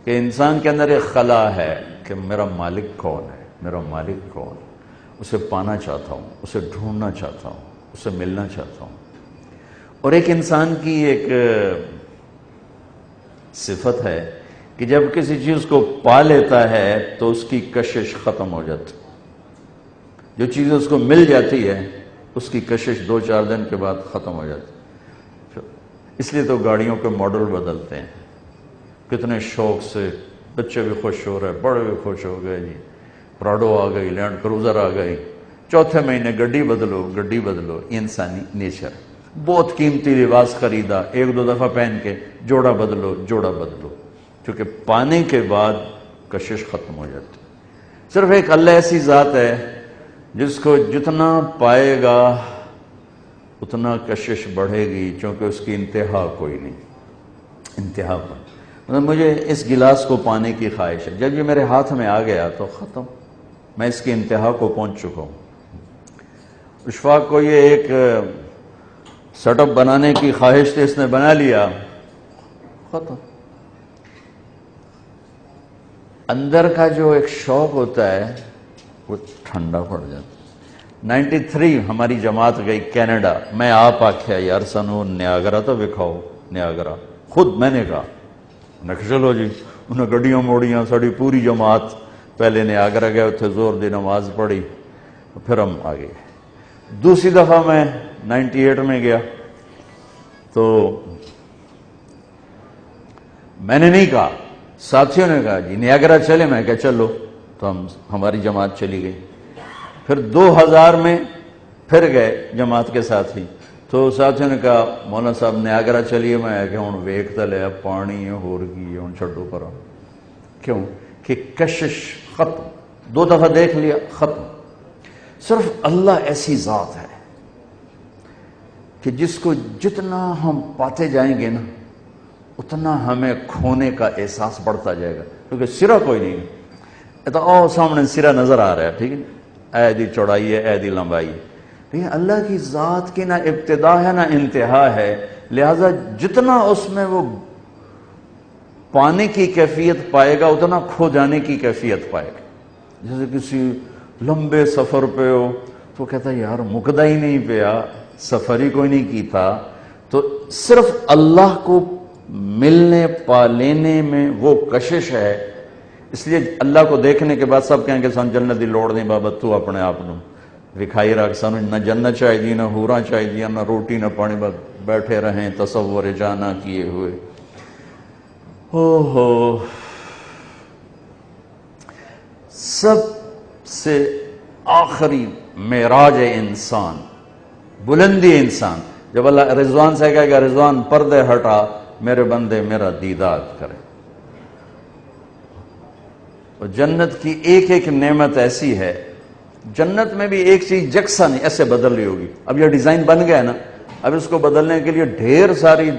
کہ انسان کے اندر ایک خلا ہے کہ میرا مالک کون ہے، میرا مالک کون ہے، اسے پانا چاہتا ہوں، اسے ڈھونڈنا چاہتا ہوں، اسے ملنا چاہتا ہوں. اور ایک انسان کی ایک صفت ہے کہ جب کسی چیز کو پا لیتا ہے تو اس کی کشش ختم ہو جاتی. جو چیز اس کو مل جاتی ہے اس کی کشش 2-4 دن کے بعد ختم ہو جاتی. اس لیے تو گاڑیوں کے ماڈل بدلتے ہیں. کتنے شوق سے بچے بھی خوش ہو رہے، بڑے بھی خوش ہو گئے. جی پراڈو آ گئی، لینڈ کروزر آ گئی، 4تھے مہینے گڈی بدلو، گڈی بدلو. یہ انسانی نیچر. بہت قیمتی لباس خریدا، 1-2 دفعہ پہن کے جوڑا بدلو، جوڑا بدلو. کیونکہ پانے کے بعد کشش ختم ہو جاتی. صرف ایک اللہ ایسی ذات ہے جس کو جتنا پائے گا اتنا کشش بڑھے گی، چونکہ اس کی انتہا کوئی نہیں. انتہا پر مجھے اس گلاس کو پانے کی خواہش ہے. جب یہ میرے ہاتھ میں آ گیا تو ختم، میں اس کی انتہا کو پہنچ چکا ہوں. اشفاق کو یہ ایک سیٹ اپ بنانے کی خواہش تھی، اس نے بنا لیا، ختم. اندر کا جو ایک شوق ہوتا ہے وہ ٹھنڈا پڑ جاتا. 93 ہماری جماعت گئی کینیڈا. میں آپ آکھیا یار سانو نیاگرا تو دکھاؤ. نیاگرا خود میں نے کہا، چلو جی انہیں گڈیاں موڑیاں ساری پوری جماعت پہلے نے آگرہ گئے اتنے زور دی نماز پڑھی پھر ہم آگے. دوسری دفعہ میں 98 میں گیا تو میں نے نہیں کہا، ساتھیوں نے کہا جی نیاگرا چلے، میں کہا چلو، تو ہماری جماعت چلی گئی. پھر 2000 میں پھر گئے جماعت کے ساتھ ہی، تو ساتھیوں نے کہا مولانا صاحب نیاگرا چلیے، میں کہ ہوں ویک تو لیا پانی ہے ہو رہی ہے ہوں چھڈو پر. کیوں کہ کشش ختم، 2 دفعہ دیکھ لیا ختم. صرف اللہ ایسی ذات ہے کہ جس کو جتنا ہم پاتے جائیں گے نا اتنا ہمیں کھونے کا احساس بڑھتا جائے گا، کیونکہ سرا کوئی نہیں ہے. تو سامنے سرا نظر آ رہا ہے، ٹھیک ہے، اے دی چوڑائی ہے اے دی لمبائی ہے، لیکن اللہ کی ذات کی نہ ابتدا ہے نہ انتہا ہے، لہذا جتنا اس میں وہ پانے کی کیفیت پائے گا اتنا کھو جانے کی کیفیت پائے گا. جیسے کسی لمبے سفر پہ ہو تو کہتا ہے یار مکدا ہی نہیں پیا، سفر ہی کوئی نہیں کی تھا. تو صرف اللہ کو ملنے پا لینے میں وہ کشش ہے. اس لیے اللہ کو دیکھنے کے بعد سب کہیں گے سن جنت دی لوڑ نہیں بابا، تو اپنے آپ نو وکھائی رکھ، سانو نہ جنت چاہیے نہ حوراں چاہیے نہ روٹی نہ پانی، بس بیٹھے رہیں تصور جانا کیے ہوئے. ہو سب سے آخری معراج انسان، بلندی انسان، جب اللہ رضوان سے کہے گا رضوان پردے ہٹا میرے بندے میرا دیدار کرے. اور جنت کی ایک ایک نعمت ایسی ہے، جنت میں بھی ایک چیز یکساں نہیں ایسے بدل رہی ہوگی. اب یہ ڈیزائن بن گیا نا، اب اس کو بدلنے کے لیے ڈھیر ساری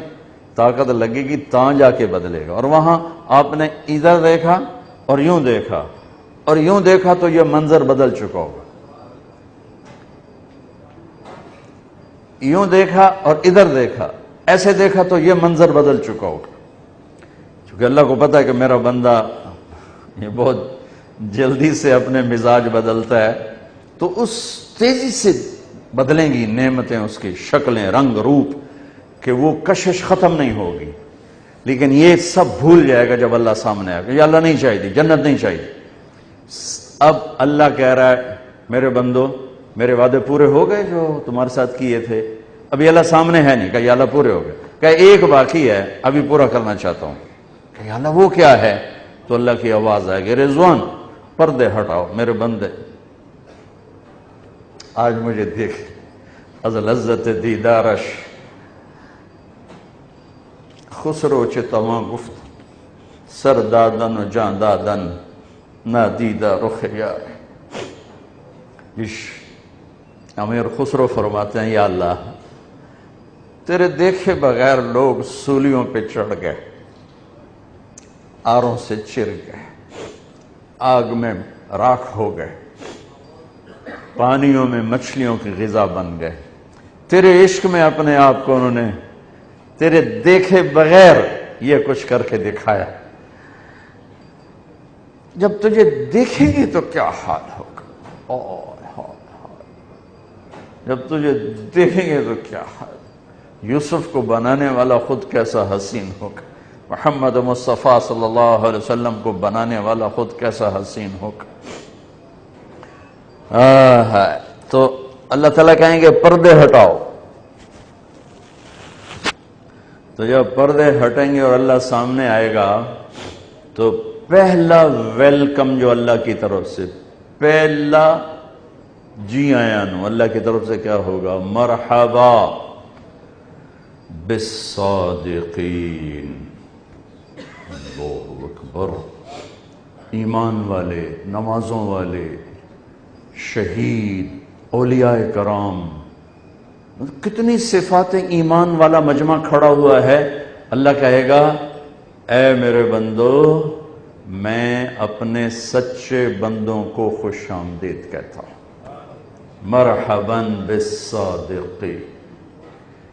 طاقت لگے گی تاں جا کے بدلے گا. اور وہاں آپ نے ادھر دیکھا اور یوں دیکھا اور یوں دیکھا تو یہ منظر بدل چکا ہوگا. یوں دیکھا اور ادھر دیکھا، ایسے دیکھا تو یہ منظر بدل چکا ہوگا. چونکہ اللہ کو پتا ہے کہ میرا بندہ یہ بہت جلدی سے اپنے مزاج بدلتا ہے، تو اس تیزی سے بدلیں گی نعمتیں، اس کی شکلیں، رنگ، روپ، کہ وہ کشش ختم نہیں ہوگی. لیکن یہ سب بھول جائے گا جب اللہ سامنے آئے گا. یہ اللہ نہیں چاہیے، جنت نہیں چاہیے. اب اللہ کہہ رہا ہے میرے بندو میرے وعدے پورے ہو گئے جو تمہارے ساتھ کیے تھے. ابھی اللہ سامنے ہے نہیں، کہ یا اللہ پورے ہو گئے، کہ ایک باقی ہے ابھی پورا کرنا چاہتا ہوں. کہ یا اللہ وہ کیا ہے؟ تو اللہ کی آواز آئے گی رضوان پردے ہٹاؤ میرے بندے، آج مجھے دیکھ از لذت دیدارش خسرو چتواں گفت سر دادن و جان دادن نہ دیدہ رخ یار. امیر خسرو فرماتے ہیں یا اللہ تیرے دیکھے بغیر لوگ سولیوں پہ چڑھ گئے، آروں سے چر گئے، آگ میں راکھ ہو گئے، پانیوں میں مچھلیوں کی غذا بن گئے. تیرے عشق میں اپنے آپ کو انہوں نے تیرے دیکھے بغیر یہ کچھ کر کے دکھایا. جب تجھے دیکھیں گے تو کیا حال ہوگا، جب تجھے دیکھیں گے تو کیا حال. یوسف کو بنانے والا خود کیسا حسین ہوگا، محمد مصطفیٰ صلی اللہ علیہ وسلم کو بنانے والا خود کیسا حسین ہوگا. تو اللہ تعالیٰ کہیں گے پردے ہٹاؤ. تو جب پردے ہٹیں گے اور اللہ سامنے آئے گا تو پہلا ویلکم جو اللہ کی طرف سے، پہلا جی آیا نو اللہ کی طرف سے کیا ہوگا؟ مرحبا بالصادقین. اللہ اکبر. ایمان والے، نمازوں والے، شہید، اولیاء کرام، کتنی صفات ایمان والا مجمع کھڑا ہوا ہے. اللہ کہے گا اے میرے بندو میں اپنے سچے بندوں کو خوش آمدید کہتا ہوں. مرحباً بالصادقین،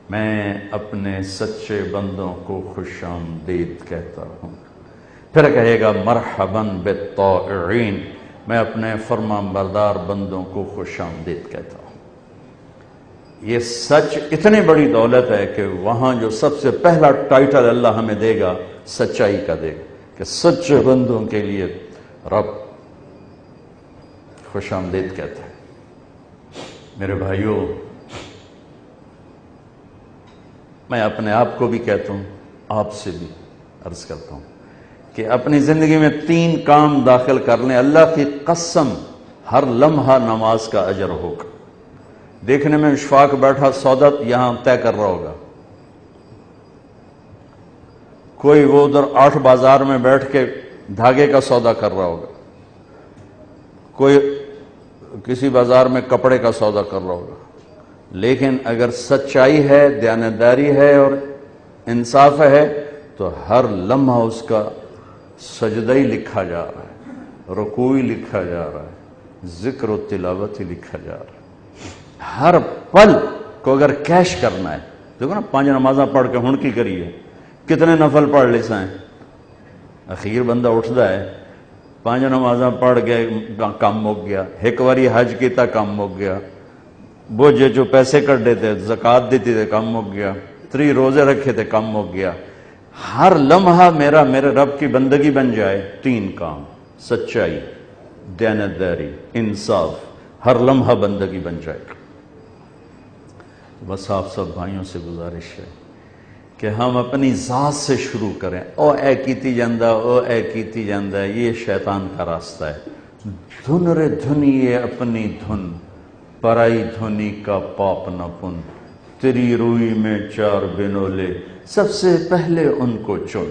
میں اپنے سچے بندوں کو خوش آمدید کہتا ہوں. پھر کہے گا مرحباً بالطائعین، میں اپنے فرمان بردار بندوں کو خوش آمدید کہتا ہوں. یہ سچ اتنی بڑی دولت ہے کہ وہاں جو سب سے پہلا ٹائٹل اللہ ہمیں دے گا سچائی کا دے گا. کہ سچے بندوں کے لیے رب خوش آمدید کہتا ہے۔ میرے بھائیوں، میں اپنے آپ کو بھی کہتا ہوں، آپ سے بھی عرض کرتا ہوں کہ اپنی زندگی میں 3 کام داخل کر لیں، اللہ کی قسم ہر لمحہ نماز کا اجر ہوگا۔ دیکھنے میں اشفاق بیٹھا سودا یہاں طے کر رہا ہوگا، کوئی وہ ادھر 8 بازار میں بیٹھ کے دھاگے کا سودا کر رہا ہوگا، کوئی کسی بازار میں کپڑے کا سودا کر رہا ہوگا، لیکن اگر سچائی ہے، دیانتداری ہے اور انصاف ہے تو ہر لمحہ اس کا سجدہ ہی لکھا جا رہا ہے، رکوع ہی لکھا جا رہا ہے، ذکر و تلاوت ہی لکھا جا رہا ہے۔ ہر پل کو اگر کیش کرنا ہے، دیکھو نا 5 نمازاں پڑھ کے ہن کی کریے، کتنے نفل پڑھ لے سائیں، اخیر بندہ اٹھتا ہے 5 نمازاں پڑھ گئے کام مک گیا، ایک واری حج کیتا کام مک گیا، وہ جو پیسے کٹ دیتے زکوٰۃ دیتی تھے کام مک گیا، 3 روزے رکھے تھے کام مک گیا۔ ہر لمحہ میرے رب کی بندگی بن جائے، 3 کام، سچائی، دیانتداری، انصاف، ہر لمحہ بندگی بن جائے گا۔ بس آپ سب بھائیوں سے گزارش ہے کہ ہم اپنی ذات سے شروع کریں۔ او اے کیتی جاندہ ہے، یہ شیطان کا راستہ ہے۔ دھن رے دھنیے اپنی دھن، پرائی دھنی کا پاپ نہ پن، تیری روئی میں 4 بنولے، سب سے پہلے ان کو چن۔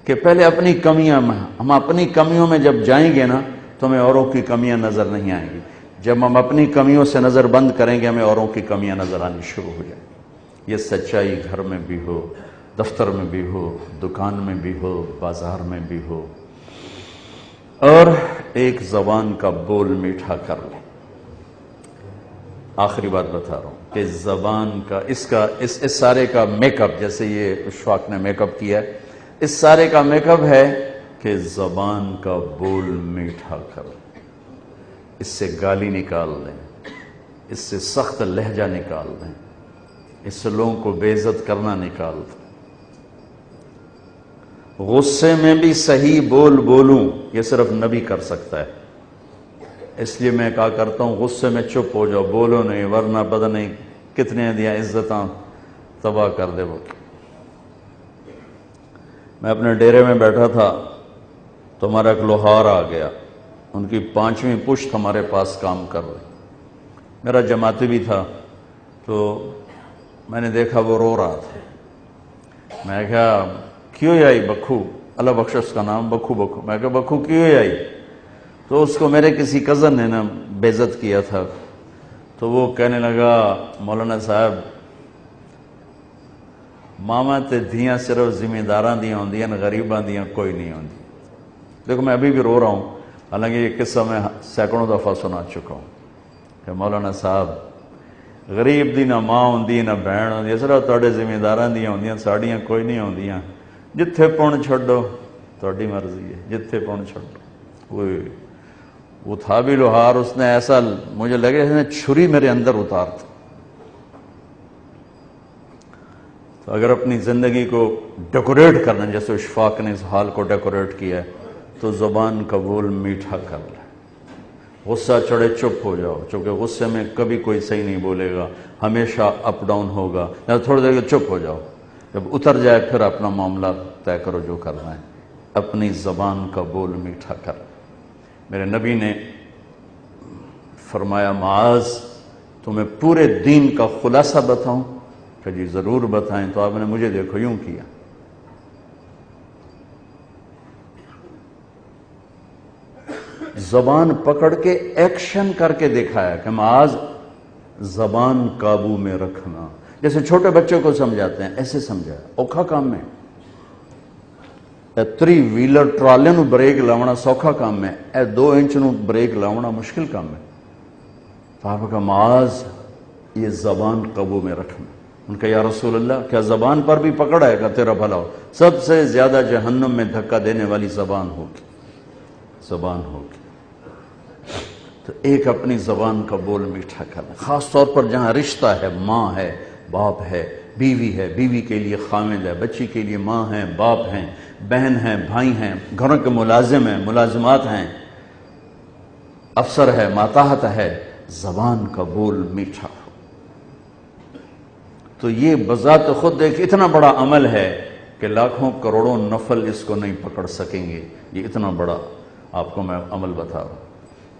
کہ پہلے اپنی کمیاں میں، ہم اپنی کمیوں میں جب جائیں گے نا تو ہمیں اوروں کی کمیاں نظر نہیں آئیں گی۔ جب ہم اپنی کمیوں سے نظر بند کریں گے ہمیں اوروں کی کمیاں نظر آنی شروع ہو جائیں گی۔ یہ سچائی گھر میں بھی ہو، دفتر میں بھی ہو، دکان میں بھی ہو، بازار میں بھی ہو۔ اور ایک زبان کا بول میٹھا کر لیں۔ آخری بات بتا رہا ہوں کہ زبان کا اس سارے کا میک اپ، جیسے یہ اشفاق نے میک اپ کیا ہے، اس سارے کا میک اپ ہے کہ زبان کا بول میٹھا کر لیں۔ اس سے گالی نکال دیں، اس سے سخت لہجہ نکال دیں، اس سے لوگوں کو بے عزت کرنا نکال دیں۔ غصے میں بھی صحیح بول بولوں، یہ صرف نبی کر سکتا ہے۔ اس لیے میں کہا کرتا ہوں غصے میں چپ ہو جاؤ، بولو نہیں، ورنہ پتہ نہیں کتنے دیا عزتاں تباہ کر دے وہ۔ میں اپنے ڈیرے میں بیٹھا تھا تو ہمارا ایک لوہار آ گیا، ان کی 5ویں پشت ہمارے پاس کام کر رہی، میرا جماعتی بھی تھا، تو میں نے دیکھا وہ رو رہا تھا۔ میں کہا کیوں آئی بکھو، اللہ بخش اس کا نام بکھو، میں کہا بکھو کیوں آئی؟ تو اس کو میرے کسی کزن نے نا بے عزت کیا تھا، تو وہ کہنے لگا مولانا صاحب ماما تے دھیاں صرف ذمہ داراں دیاں ہوندیاں، غریباں دیاں کوئی نہیں ہوندی۔ دیکھو میں ابھی بھی رو رہا ہوں، حالانکہ یہ قصہ میں سینکڑوں دفعہ سنا چکا ہوں کہ مولانا صاحب غریب دی نہ ماں ہوندی نہ بہن ہوندی، صرف تواڈے ذمہ داراں دیاں ہوندیاں، ساڈیاں کوئی نہیں ہوندیاں۔ جتھے پن چھڈو تواڈی مرضی ہے، جتھے پن چھڈو۔ وہ تھا بھی لوہار، اس نے ایسا مجھے لگے اس نے چھری میرے اندر اتار تھا۔ تو اگر اپنی زندگی کو ڈیکوریٹ کرنا، جیسے اشفاق نے اس حال کو ڈیکوریٹ کیا ہے، تو زبان کا بول میٹھا کر لیں۔ غصہ چڑھے چپ ہو جاؤ، چونکہ غصے میں کبھی کوئی صحیح نہیں بولے گا، ہمیشہ اپ ڈاؤن ہوگا۔ یا تھوڑی دیر کے چپ ہو جاؤ، جب اتر جائے پھر اپنا معاملہ طے کرو جو کرنا ہے۔ اپنی زبان کا بول میٹھا کر۔ میرے نبی نے فرمایا معاذ تمہیں پورے دین کا خلاصہ بتاؤں؟ کہ جی ضرور بتائیں۔ تو آپ نے مجھے دیکھو یوں کیا، زبان پکڑ کے ایکشن کر کے دکھایا کہ معاذ زبان قابو میں رکھنا، جیسے چھوٹے بچوں کو سمجھاتے ہیں ایسے سمجھایا۔ اوکھا کام میں 3 ویلر ٹرالے نو بریک لاؤنا سوکھا کام ہے، 2 انچ نو بریک لاؤنا مشکل کام ہے۔ تو آپ کا معاذ یہ زبان قابو میں رکھنا۔ ان کا یا رسول اللہ کیا زبان پر بھی پکڑ ہے؟ کہ تیرا بھلا ہو، سب سے زیادہ جہنم میں دھکا دینے والی زبان ہوگی، زبان ہوگی۔ تو ایک اپنی زبان کا بول میٹھا کرنا، خاص طور پر جہاں رشتہ ہے، ماں ہے، باپ ہے، بیوی ہے، بیوی کے لیے خامد ہے، بچی کے لیے ماں ہیں، باپ ہیں، بہن ہیں، بھائی ہیں، گھروں کے ملازم ہیں، ملازمات ہیں، افسر ہے، ماتحت ہے، زبان کا بول میٹھا ہو۔ تو یہ بذات خود ایک اتنا بڑا عمل ہے کہ لاکھوں کروڑوں نفل اس کو نہیں پکڑ سکیں گے۔ یہ اتنا بڑا آپ کو میں عمل بتا رہا ہوں۔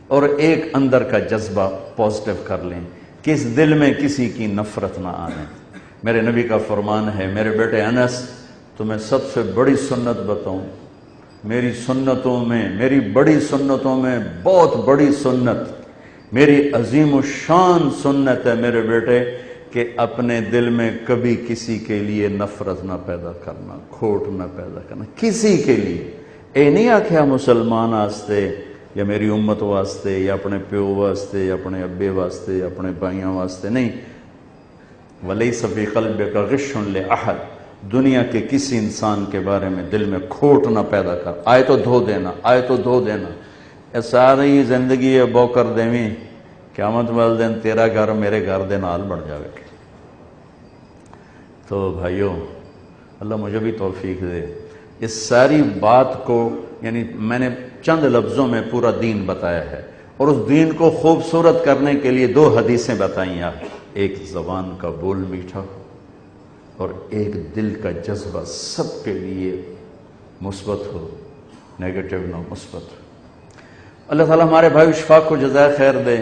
اور ایک اندر کا جذبہ پازیٹیو کر لیں کہ اس دل میں کسی کی نفرت نہ آنے۔ میرے نبی کا فرمان ہے، میرے بیٹے انس تمہیں سب سے بڑی سنت بتاؤں، میری سنتوں میں، میری بڑی سنتوں میں بہت بڑی سنت، میری عظیم الشان سنت ہے میرے بیٹے کہ اپنے دل میں کبھی کسی کے لیے نفرت نہ پیدا کرنا، کھوٹ نہ پیدا کرنا، کسی کے لیے۔ اے نہیں آکھیا مسلمان واسطے یا میری امت واسطے یا اپنے پیو واسطے یا اپنے ابے واسطے یا اپنے بھائیوں واسطے نہیں۔ وَلَيْسَ فِي قَلْبِكَ غِشٌّ لِأَحَدٍ، دنیا کے کسی انسان کے بارے میں دل میں کھوٹ نہ پیدا کر، آئے تو دھو دینا، آئے تو دھو دینا۔ اے ساری زندگی ہے بو کر دیویں، قیامت والے دن تیرا گھر میرے گھر دے نال بڑھ جاوے۔ تو بھائیوں، اللہ مجھے بھی توفیق دے اس ساری بات کو، یعنی میں نے چند لفظوں میں پورا دین بتایا ہے، اور اس دین کو خوبصورت کرنے کے لیے دو حدیثیں بتائیں آپ، ایک زبان کا بول میٹھا ہو اور ایک دل کا جذبہ سب کے لیے مثبت ہو، نیگیٹو نہ مثبت ہو۔ اللہ تعالیٰ ہمارے بھائی اشفاق کو جزائے خیر دے۔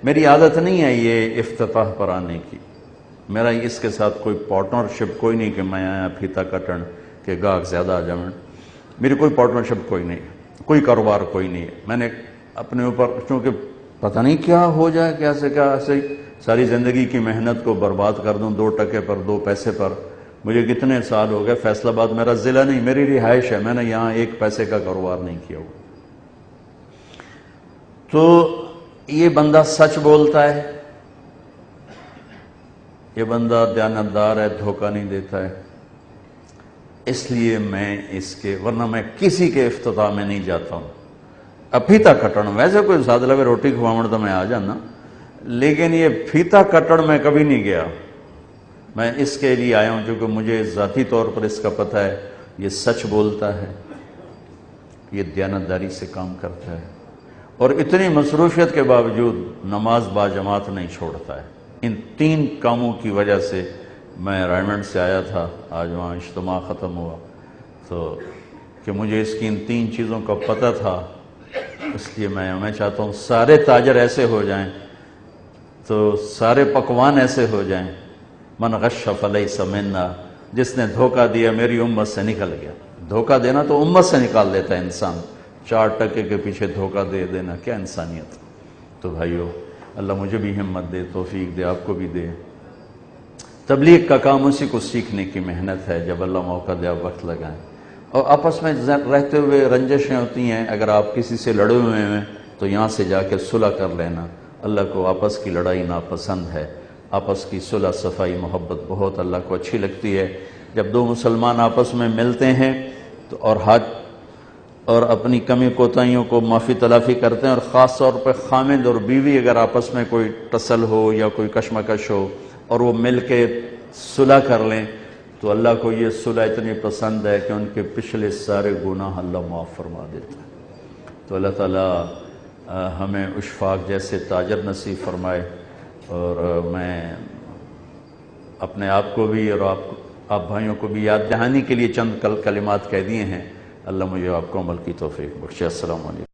میری عادت نہیں ہے یہ افتتاح پر آنے کی، میرا اس کے ساتھ کوئی پارٹنرشپ کوئی نہیں کہ میں آیا پھیتا کٹن کہ گاہک زیادہ آ جائیں، میری کوئی پارٹنرشپ کوئی نہیں، کوئی کاروبار کوئی نہیں ہے۔ میں نے اپنے اوپر چونکہ پتہ نہیں کیا ہو جائے، کیسے ایسے ساری زندگی کی محنت کو برباد کر دوں 2 ٹکے پر، 2 پیسے پر۔ مجھے کتنے سال ہو گئے، فیصل آباد میرا ضلع نہیں، میری رہائش ہے، میں نے یہاں 1 پیسے کا کاروبار نہیں کیا ہوا۔ تو یہ بندہ سچ بولتا ہے، یہ بندہ دیانتدار ہے، دھوکہ نہیں دیتا ہے، اس لیے میں اس کے، ورنہ میں کسی کے افتتاح میں نہیں جاتا ہوں۔ اب پھیتا کٹن ویسے کوئی ساتھ لگے روٹی کھواؤں تو میں آ جانا، لیکن یہ پھیتا کٹن میں کبھی نہیں گیا۔ میں اس کے لیے آیا ہوں کیونکہ مجھے ذاتی طور پر اس کا پتہ ہے، یہ سچ بولتا ہے، یہ دیانتداری سے کام کرتا ہے، اور اتنی مصروفیت کے باوجود نماز باجماعت نہیں چھوڑتا ہے۔ ان 3 کاموں کی وجہ سے میں رائمنڈ سے آیا تھا، آج وہاں اجتماع ختم ہوا، تو کہ مجھے اس کی ان 3 چیزوں کا پتہ تھا، اس لیے میں چاہتا ہوں سارے تاجر ایسے ہو جائیں، تو سارے پکوان ایسے ہو جائیں۔ من غش فلیس منا، جس نے دھوکہ دیا میری امت سے نکل گیا۔ دھوکہ دینا تو امت سے نکال دیتا ہے انسان، 4 ٹکے کے پیچھے دھوکہ دے دینا کیا انسانیت۔ تو بھائیو، اللہ مجھے بھی ہمت دے، توفیق دے، آپ کو بھی دے۔ تبلیغ کا کام اسی کو سیکھنے کی محنت ہے، جب اللہ موقع دے آپ وقت لگائیں۔ اور آپس میں رہتے ہوئے رنجشیں ہوتی ہیں، اگر آپ کسی سے لڑے ہوئے ہیں تو یہاں سے جا کے صلح کر لینا۔ اللہ کو آپس کی لڑائی ناپسند ہے، آپس کی صلح صفائی محبت بہت اللہ کو اچھی لگتی ہے۔ جب 2 مسلمان آپس میں ملتے ہیں تو اور اپنی کمی کوتاہیوں کو معافی تلافی کرتے ہیں، اور خاص طور پہ خامد اور بیوی اگر آپس میں کوئی ٹسل ہو یا کوئی کشمکش ہو اور وہ مل کے صلح کر لیں تو اللہ کو یہ صلح اتنی پسند ہے کہ ان کے پچھلے سارے گناہ اللہ معاف فرما دیتا ہے۔ تو اللہ تعالیٰ ہمیں اشفاق جیسے تاجر نصیب فرمائے، اور میں اپنے آپ کو بھی اور آپ بھائیوں کو بھی یاد دہانی کے لیے چند کلمات کہہ دیے ہیں۔ اللہ مجھے آپ کو عمل کی توفیق بخشے۔ السلام علیکم۔